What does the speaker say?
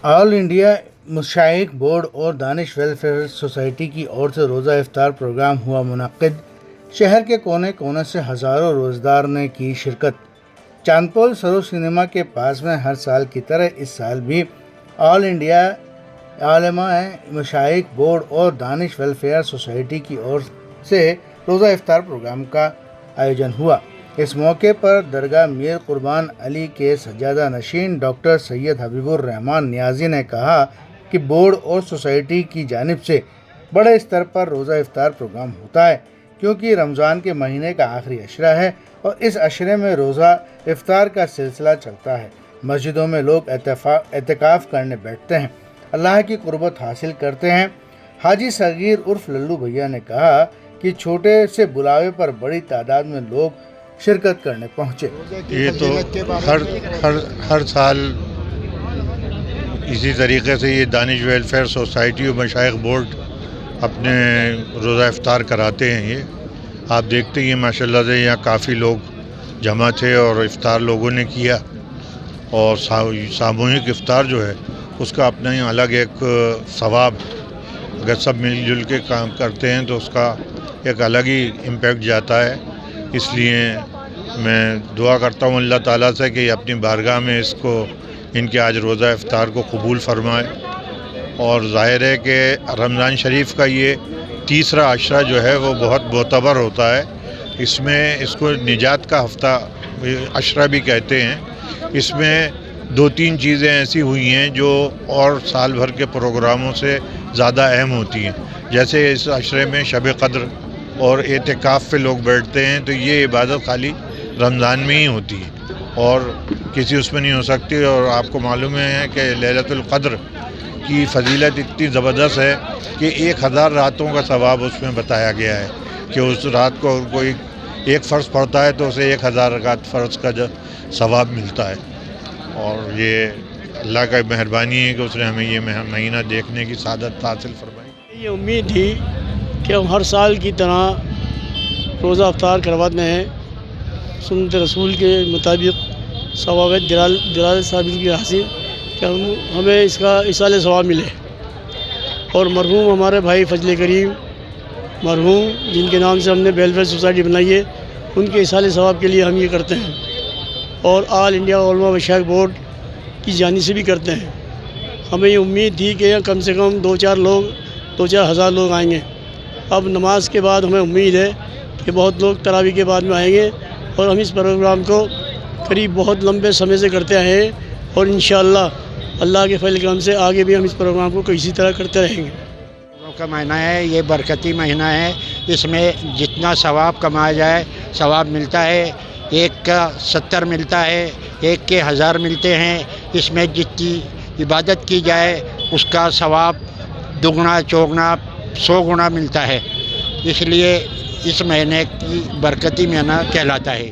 آل India مشائخ board اور دانش welfare society کی اور سے روزہ افطار پروگرام ہوا منعقد۔ شہر کے کونے کونے سے ہزاروں روزدار نے کی شرکت۔ چاندپول سرو سنیما کے پاس میں ہر سال کی طرح اس سال بھی آل انڈیا علماء مشائخ بورڈ اور دانش ویلفیئر سوسائٹی کی اور سے روزہ افطار پروگرام کا آیوجن ہوا۔ اس موقع پر درگاہ میر قربان علی کے سجادہ نشین ڈاکٹر سید حبیب الرحمان نیازی نے کہا کہ بورڈ اور سوسائٹی کی جانب سے بڑے اسطر پر روزہ افطار پروگرام ہوتا ہے، کیونکہ رمضان کے مہینے کا آخری عشرہ ہے اور اس عشرے میں روزہ افطار کا سلسلہ چلتا ہے۔ مسجدوں میں لوگ اعتکاف کرنے بیٹھتے ہیں، اللہ کی قربت حاصل کرتے ہیں۔ حاجی صغیر عرف للو بھیا نے کہا کہ چھوٹے سے بلاوے پر بڑی تعداد میں لوگ شرکت کرنے پہنچے۔ یہ تو ہر سال اسی طریقے سے یہ دانش ویلفیئر سوسائٹی اور مشائخ بورڈ اپنے روزہ افطار کراتے ہیں۔ یہ آپ دیکھتے ہیں ماشاءاللہ سے یہاں کافی لوگ جمع تھے اور افطار لوگوں نے کیا، اور ساموہک افطار جو ہے اس کا اپنا ہی الگ ایک ثواب، اگر سب مل جل کے کام کرتے ہیں تو اس کا ایک الگ ہی امپیکٹ جاتا ہے۔ اس لیے میں دعا کرتا ہوں اللہ تعالیٰ سے کہ اپنی بارگاہ میں اس کو، ان کے آج روزہ افطار کو قبول فرمائے۔ اور ظاہر ہے کہ رمضان شریف کا یہ تیسرا عشرہ جو ہے وہ بہت معتبر ہوتا ہے۔ اس میں اس کو نجات کا ہفتہ عشرہ بھی کہتے ہیں۔ اس میں 2-3 چیزیں ایسی ہوئی ہیں جو اور سال بھر کے پروگراموں سے زیادہ اہم ہوتی ہیں، جیسے اس عشرے میں شب قدر اور اعتکاف پہ لوگ بیٹھتے ہیں، تو یہ عبادت خالی رمضان میں ہی ہوتی ہے اور کسی اس میں نہیں ہو سکتی۔ اور آپ کو معلوم ہے کہ لیلۃ القدر کی فضیلت اتنی زبردست ہے کہ 1000 راتوں کا ثواب اس میں بتایا گیا ہے کہ اس رات کو کوئی ایک فرض پڑھتا ہے تو اسے 1000 رکعت فرض کا جو ثواب ملتا ہے۔ اور یہ اللہ کا مہربانی ہے کہ اس نے ہمیں یہ مہینہ دیکھنے کی سعادت حاصل فرمائی۔ یہ امید تھی کہ ہم ہر سال کی طرح روزہ افطار کرواتے ہیں، سنت رسول کے مطابق ثواب دلال ثابت کی حاصل کہ ہمیں اس کا ایصال ثواب ملے۔ اور مرحوم ہمارے بھائی فضل کریم مرحوم جن کے نام سے ہم نے ویلفیئر سوسائٹی بنائی ہے، ان کے ایصال ثواب کے لیے ہم یہ کرتے ہیں، اور آل انڈیا علماء مشائخ بورڈ کی جانب سے بھی کرتے ہیں۔ ہمیں یہ امید تھی کہ کم سے کم 2-4 ہزار لوگ آئیں گے۔ اب نماز کے بعد ہمیں امید ہے کہ بہت لوگ تراویح کے بعد میں آئیں گے، اور ہم اس پروگرام کو قریب بہت لمبے سمے سے کرتے آئے ہیں، اور انشاءاللہ اللہ کے فضل کرم سے آگے بھی ہم اس پروگرام کو اسی طرح کرتے رہیں گے۔ کا مہینہ ہے، یہ برکتی مہینہ ہے، اس میں جتنا ثواب کمایا جائے ثواب ملتا ہے۔ ایک کا 70 ملتا ہے، ایک کے 1000 ملتے ہیں۔ اس میں جتنی عبادت کی جائے اس کا ثواب دگنا چوگنا 100 گنا ملتا ہے، اس لیے اس مہینے کی برکتی مہینہ کہلاتا ہے۔